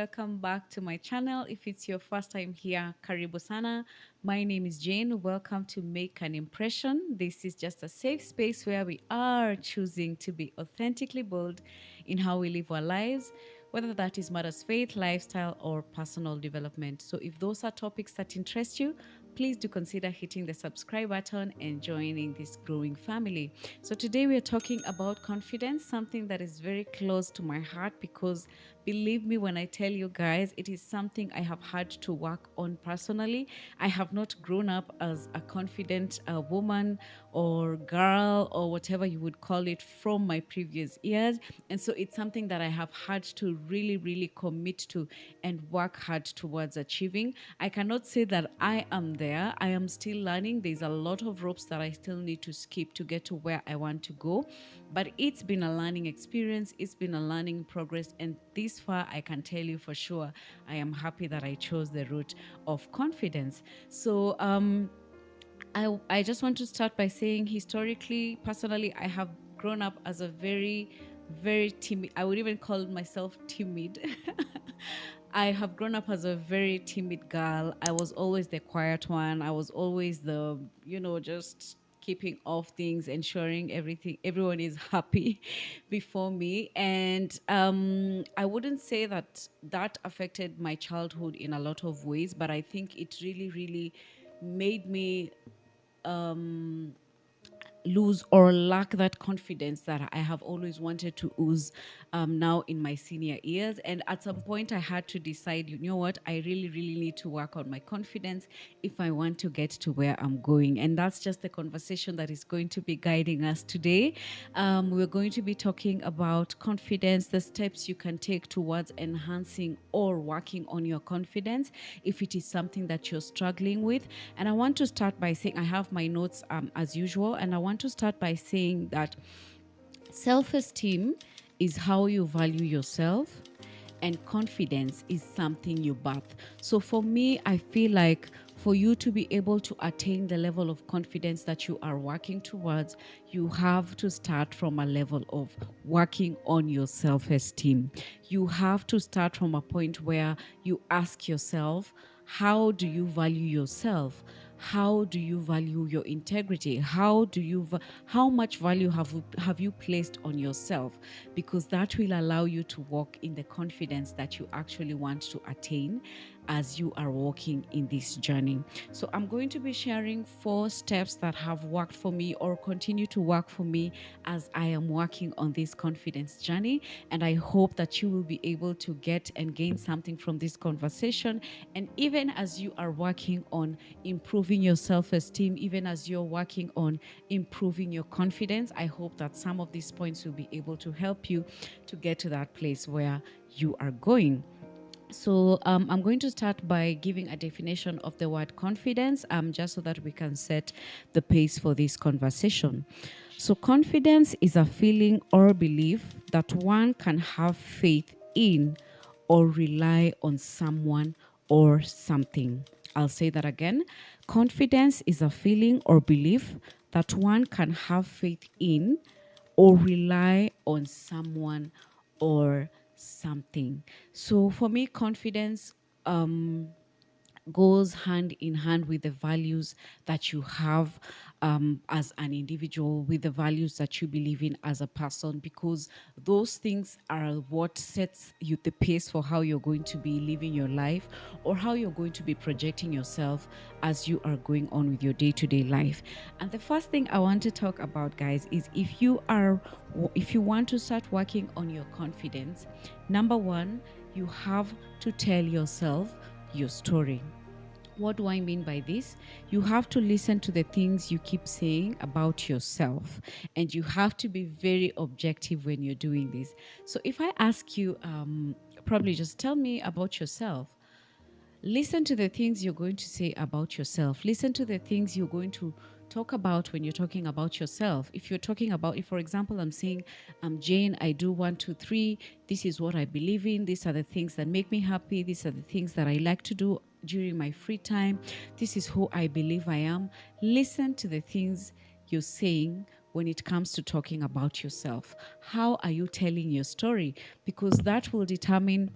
welcome back to my channel. If it's your first time here, karibu sana. My name is Jane. Welcome to Make an Impression. This is just a safe space where we are choosing to be authentically bold in how we live our lives, whether that is matters faith, lifestyle, or personal development. So if those are topics that interest you, please do consider hitting the subscribe button and joining this growing family. So today we are talking about confidence, something that is very close to my heart because believe me when I tell you guys, it is something I have had to work on personally. I have not grown up as a confident woman or girl or whatever you would call it from my previous years. And so it's something that I have had to really, really commit to and work hard towards achieving. I cannot say that I am there. I am still learning. There's a lot of ropes that I still need to skip to get to where I want to go. But it's been a learning experience. It's been a learning progress. And this far, I can tell you for sure, I am happy that I chose the route of confidence. So, I just want to start by saying historically, personally, I have grown up as a very, very timid, I would even call myself timid. I have grown up as a very timid girl. I was always the quiet one. I was always the, just keeping off things, ensuring everyone is happy before me. And I wouldn't say that that affected my childhood in a lot of ways, but I think it really, really made me lose or lack that confidence that I have always wanted to ooze now in my senior years. And at some point, I had to decide, you know what, I really, really need to work on my confidence if I want to get to where I'm going. And that's just the conversation that is going to be guiding us today. We're going to be talking about confidence, the steps you can take towards enhancing or working on your confidence if it is something that you're struggling with. And I want to start by saying, I have my notes as usual, and I want to start by saying that self-esteem is how you value yourself, and confidence is something you birth. So for me, I feel like for you to be able to attain the level of confidence that you are working towards, you have to start from a level of working on your self-esteem. You have to start from a point where you ask yourself, how do you value yourself? How do you value your integrity? How much value have you placed on yourself? Because that will allow you to walk in the confidence that you actually want to attain as you are walking in this journey. So I'm going to be sharing 4 steps that have worked for me or continue to work for me as I am working on this confidence journey. And I hope that you will be able to get and gain something from this conversation. And even as you are working on improving your self-esteem, even as you're working on improving your confidence, I hope that some of these points will be able to help you to get to that place where you are going. So I'm going to start by giving a definition of the word confidence, just so that we can set the pace for this conversation. So confidence is a feeling or belief that one can have faith in or rely on someone or something. I'll say that again. Confidence is a feeling or belief that one can have faith in or rely on someone or something. So for me, confidence goes hand in hand with the values that you have as an individual, with the values that you believe in as a person, because those things are what sets you the pace for how you're going to be living your life or how you're going to be projecting yourself as you are going on with your day-to-day life. And the first thing I want to talk about, guys, is if you want to start working on your confidence, number one, you have to tell yourself your story. What do I mean by this? You have to listen to the things you keep saying about yourself, and you have to be very objective when you're doing this. So if I ask you, probably just tell me about yourself. Listen to the things you're going to say about yourself. Listen to the things you're going to talk about when you're talking about yourself. If you're talking about, if for example, I'm saying, I'm Jane, I do one, two, three, this is what I believe in, these are the things that make me happy, these are the things that I like to do during my free time, this is who I believe I am. Listen to the things you're saying when it comes to talking about yourself. How are you telling your story? Because that will determine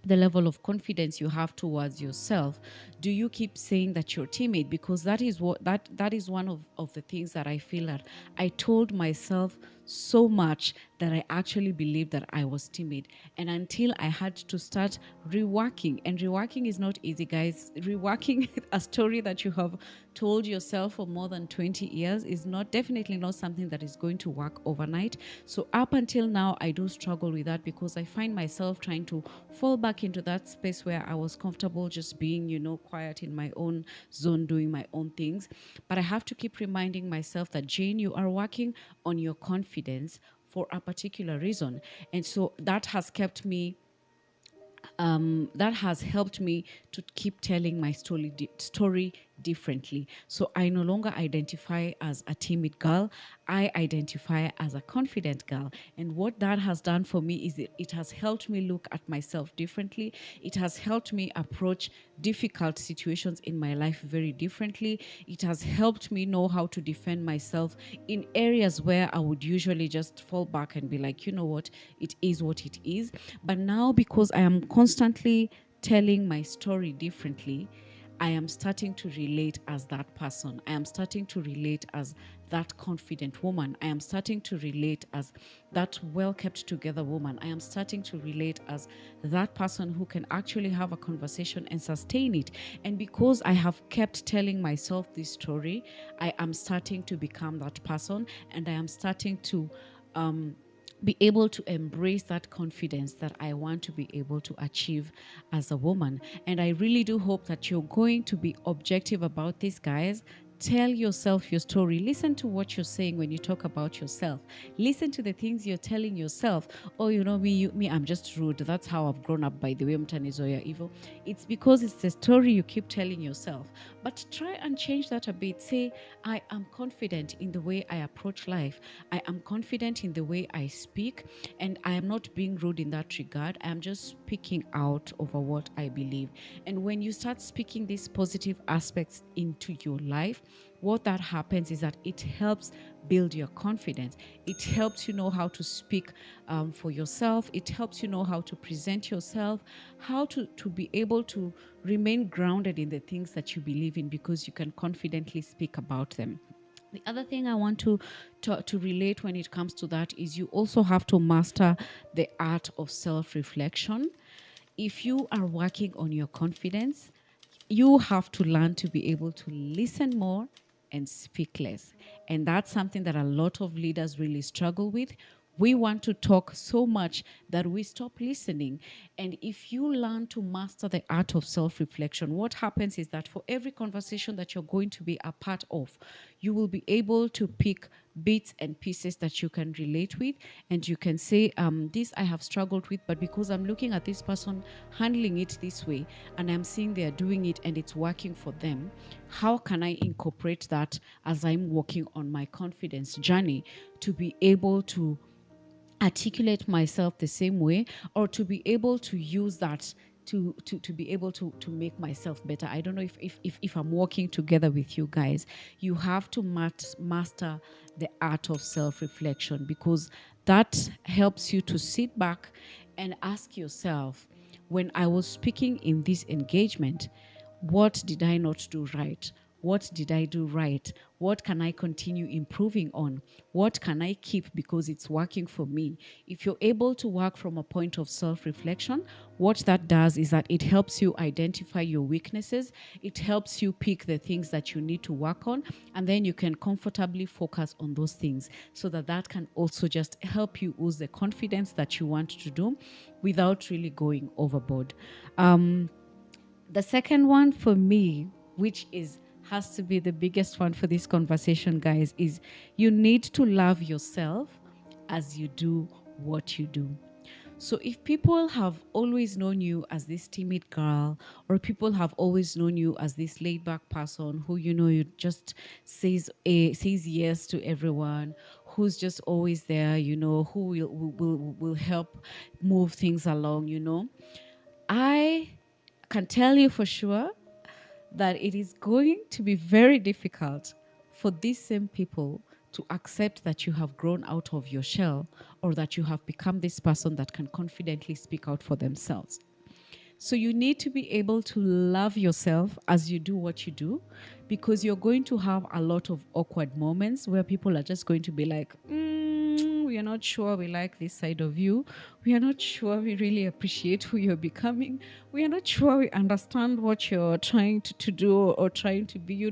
the level of confidence you have towards yourself. Do you keep saying that you're timid? Because that is what that is one of the things that I feel that I told myself so much that I actually believed that I was timid. And until I had to start reworking, and reworking is not easy, guys. Reworking a story that you have told yourself for more than 20 years is not definitely not something that is going to work overnight. So up until now, I do struggle with that because I find myself trying to fall back into that space where I was comfortable just being, quiet in my own zone, doing my own things. But I have to keep reminding myself that, Jane, you are working on your confidence for a particular reason. And so that has helped me to keep telling my story differently. So I no longer identify as a timid girl. I identify as a confident girl. And what that has done for me is it has helped me look at myself differently. It has helped me approach difficult situations in my life very differently. It has helped me know how to defend myself in areas where I would usually just fall back and be like, you know what it is. But now, because I am constantly telling my story differently, I am starting to relate as that person. I am starting to relate as that confident woman. I am starting to relate as that well kept together woman. I am starting to relate as that person who can actually have a conversation and sustain it. And because I have kept telling myself this story, I am starting to become that person, and I am starting to be able to embrace that confidence that I want to be able to achieve as a woman. And I really do hope that you're going to be objective about this, guys. Tell yourself your story. Listen to what you're saying when you talk about yourself. Listen to the things you're telling yourself. Oh, me, I'm just rude. That's how I've grown up, by the way. Mtanizoya evil. It's because it's the story you keep telling yourself. But try and change that a bit. Say, I am confident in the way I approach life. I am confident in the way I speak, and I am not being rude in that regard. I am just speaking out over what I believe. And when you start speaking these positive aspects into your life, what that happens is that it helps build your confidence. It helps you know how to speak for yourself. It helps you know how to present yourself, how to be able to remain grounded in the things that you believe in, because you can confidently speak about them. The other thing I want to relate when it comes to that is you also have to master the art of self-reflection. If you are working on your confidence, you have to learn to be able to listen more and speak less. And that's something that a lot of leaders really struggle with. We want to talk so much that we stop listening. And if you learn to master the art of self reflection, what happens is that for every conversation that you're going to be a part of, you will be able to pick bits and pieces that you can relate with, and you can say, this I have struggled with, but because I'm looking at this person handling it this way and I'm seeing they're doing it and it's working for them, how can I incorporate that as I'm working on my confidence journey to be able to articulate myself the same way, or to be able to use that to be able to make myself better. I don't know if I'm working together with you guys. You have to master the art of self-reflection, because that helps you to sit back and ask yourself, when I was speaking in this engagement, what did I not do right? What did I do right? What can I continue improving on? What can I keep because it's working for me? If you're able to work from a point of self reflection, what that does is that it helps you identify your weaknesses. It helps you pick the things that you need to work on, and then you can comfortably focus on those things, so that can also just help you use the confidence that you want to do without really going overboard. The second one for me, which is has to be the biggest one for this conversation, guys, is you need to love yourself as you do what you do. So if people have always known you as this timid girl, or people have always known you as this laid back person who, you just says yes to everyone, who's just always there, who will help move things along, I can tell you for sure that it is going to be very difficult for these same people to accept that you have grown out of your shell, or that you have become this person that can confidently speak out for themselves. So you need to be able to love yourself as you do what you do, because you're going to have a lot of awkward moments where people are just going to be like, we are not sure we like this side of you. We are not sure we really appreciate who you're becoming. We are not sure we understand what you're trying to do or trying to be,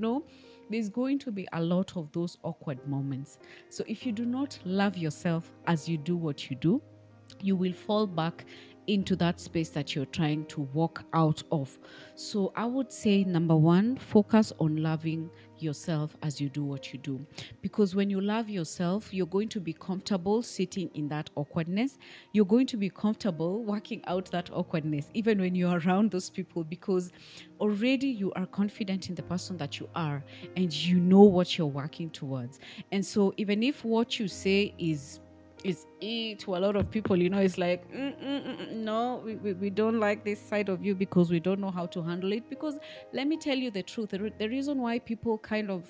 There's going to be a lot of those awkward moments. So if you do not love yourself as you do what you do, you will fall back into that space that you're trying to walk out of. So I would say, number one, focus on loving yourself as you do what you do. Because when you love yourself, you're going to be comfortable sitting in that awkwardness. You're going to be comfortable working out that awkwardness, even when you're around those people, because already you are confident in the person that you are and you know what you're working towards. And so even if what you say is to a lot of people, it's like, no, we don't like this side of you because we don't know how to handle it. Because let me tell you the truth, the reason why people kind of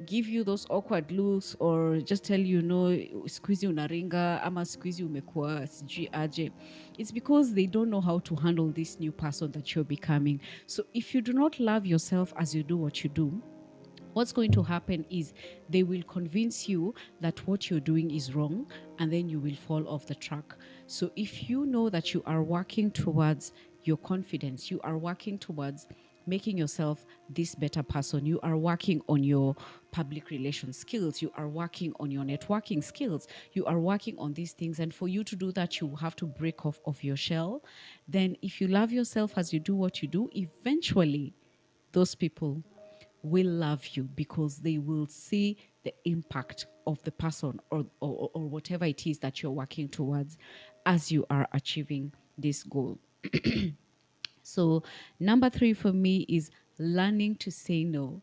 give you those awkward looks or just tell you, no, squeeze unaringa ama squeeze umekuwa sijui aje, it's because they don't know how to handle this new person that you're becoming. So if you do not love yourself as you do what you do, what's going to happen is they will convince you that what you're doing is wrong, and then you will fall off the track. So if you know that you are working towards your confidence, you are working towards making yourself this better person, you are working on your public relations skills, you are working on your networking skills, you are working on these things, and for you to do that, you have to break off of your shell. Then if you love yourself as you do what you do, eventually those people will love you because they will see the impact of the person or whatever it is that you're working towards as you are achieving this goal. So, number three for me is learning to say no.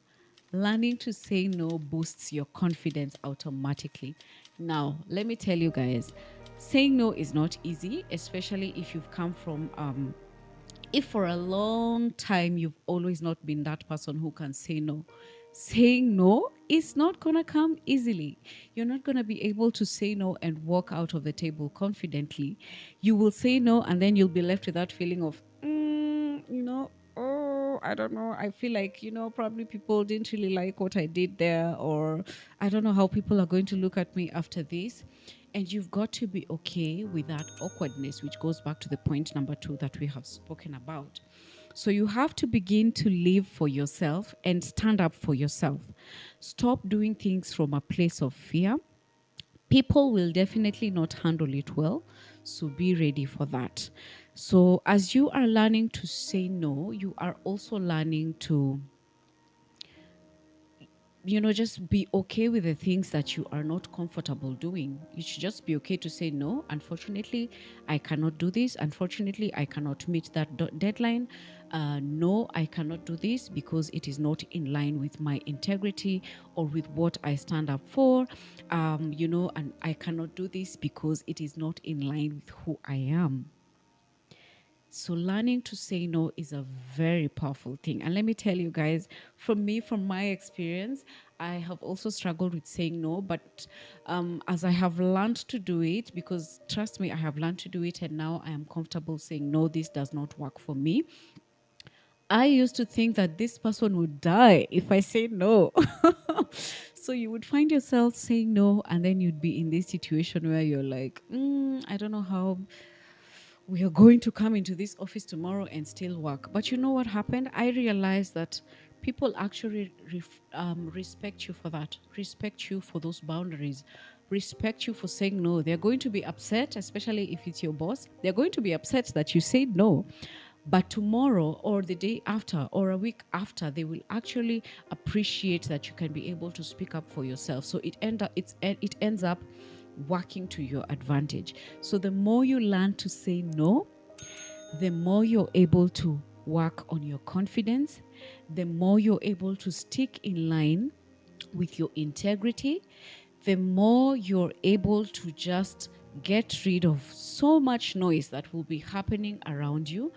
Learning to say no boosts your confidence automatically. Now, let me tell you guys, saying no is not easy, especially if you've come from if for a long time you've always not been that person who can say no. Saying no is not going to come easily. You're not going to be able to say no and walk out of the table confidently. You will say no, and then you'll be left with that feeling of, oh, I don't know. I feel like, probably people didn't really like what I did there, or I don't know how people are going to look at me after this. And you've got to be okay with that awkwardness, which goes back to the point number two that we have spoken about. So you have to begin to live for yourself and stand up for yourself. Stop doing things from a place of fear. People will definitely not handle it well. So be ready for that. So as you are learning to say no, you are also learning to just be okay with the things that you are not comfortable doing. You should just be okay to say, no, unfortunately, I cannot do this. Unfortunately, I cannot meet that deadline. No, I cannot do this because it is not in line with my integrity or with what I stand up for. And I cannot do this because it is not in line with who I am. So learning to say no is a very powerful thing. And let me tell you guys, from my experience, I have also struggled with saying no, but as I have learned to do it, because trust me, I have learned to do it, and now I am comfortable saying no, this does not work for me. I used to think that this person would die if I say no. So you would find yourself saying no, and then you'd be in this situation where you're like, I don't know how we are going to come into this office tomorrow and still work. But you know what happened? I realized that people actually respect you for that, respect you for those boundaries, respect you for saying no. They're going to be upset, especially if it's your boss. They're going to be upset that you said no. But tomorrow or the day after or a week after, they will actually appreciate that you can be able to speak up for yourself. So it ends up working to your advantage. So the more you learn to say no, the more you're able to work on your confidence, the more you're able to stick in line with your integrity, the more you're able to just get rid of so much noise that will be happening around you,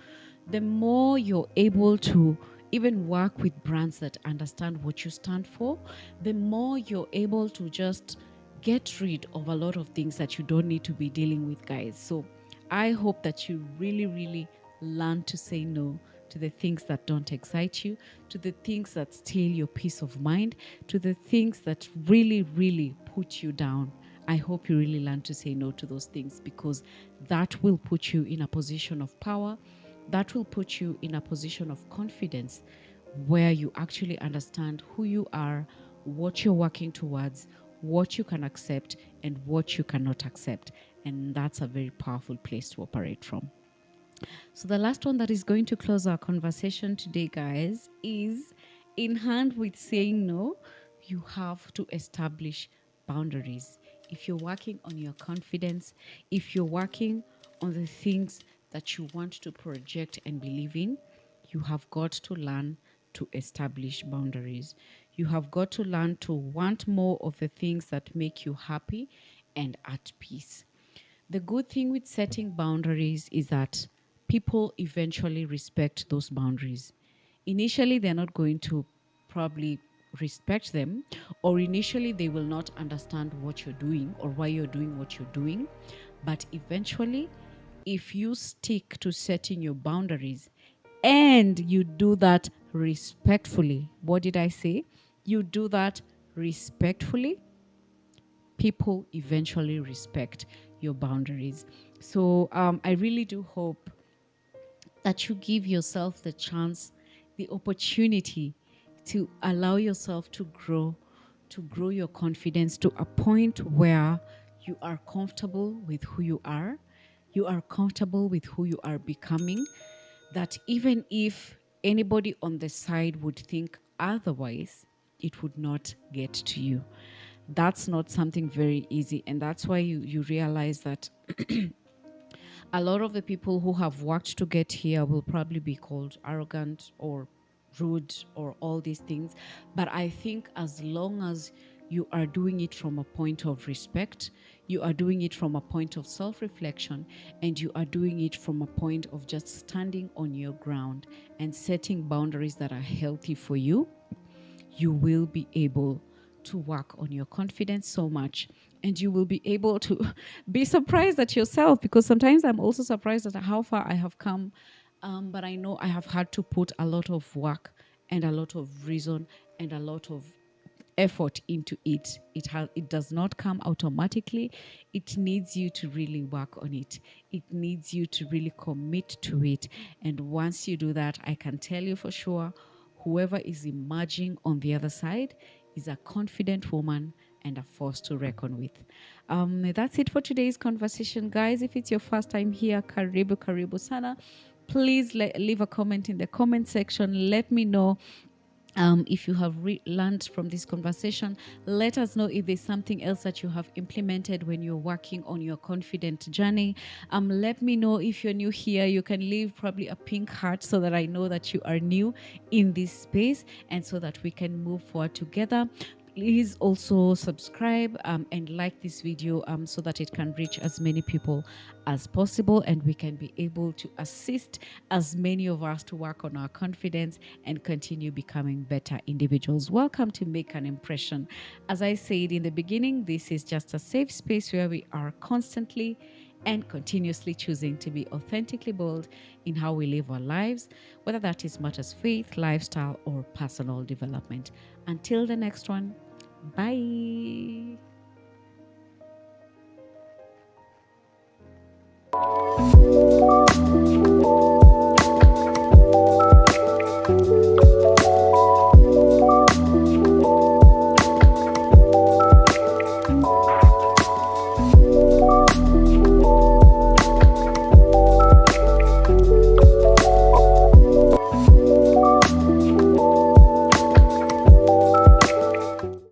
the more you're able to even work with brands that understand what you stand for, the more you're able to just get rid of a lot of things that you don't need to be dealing with, guys. So I hope that you really, really Learn to say no to the things that don't excite you, to the things that steal your peace of mind, to the things that really, really put you down. I hope you really learn to say no to those things, because that will put you in a position of power. That will put you in a position of confidence, where you actually understand who you are, what you're working towards, what you can accept, and what you cannot accept. And that's a very powerful place to operate from. So, the last one that is going to close our conversation today, guys, is in hand with saying no, you have to establish boundaries. If you're working on your confidence, if you're working on the things that you want to project and believe in, you have got to learn to establish boundaries. You have got to learn to want more of the things that make you happy and at peace. The good thing with setting boundaries is that people eventually respect those boundaries. Initially, they're not going to probably respect them, or initially, they will not understand what you're doing or why you're doing what you're doing. But eventually, if you stick to setting your boundaries and you do that respectfully, what did I say? You do that respectfully, people eventually respect your boundaries. So I really do hope that you give yourself the chance, the opportunity to allow yourself to grow your confidence to a point where you are comfortable with who you are comfortable with who you are becoming, that even if anybody on the side would think otherwise, it would not get to you. That's not something very easy. And that's why you realize that a lot of the people who have worked to get here will probably be called arrogant or rude or all these things. But I think as long as you are doing it from a point of respect, you are doing it from a point of self reflection, and you are doing it from a point of just standing on your ground and setting boundaries that are healthy for you, you will be able to work on your confidence so much, and you will be able to be surprised at yourself, because sometimes I'm also surprised at how far I have come. But I know I have had to put a lot of work and a lot of reason and a lot of effort into it. It does not come automatically. It needs you to really work on it. It needs you to really commit to it. And once you do that, I can tell you for sure, whoever is emerging on the other side is a confident woman and a force to reckon with. That's it for today's conversation, guys. If it's your first time here, karibu sana. Please leave a comment in the comment section. Let me know if you have learned from this conversation. Let us know if there's something else that you have implemented when you're working on your confident journey. Let me know if you're new here. You can leave probably a pink heart so that I know that you are new in this space, and so that we can move forward together. Please also subscribe and like this video so that it can reach as many people as possible, and we can be able to assist as many of us to work on our confidence and continue becoming better individuals. Welcome to Make an Impression. As I said in the beginning, this is just a safe space where we are constantly and continuously choosing to be authentically bold in how we live our lives, whether that is matters faith, lifestyle, or personal development. Until the next one, bye.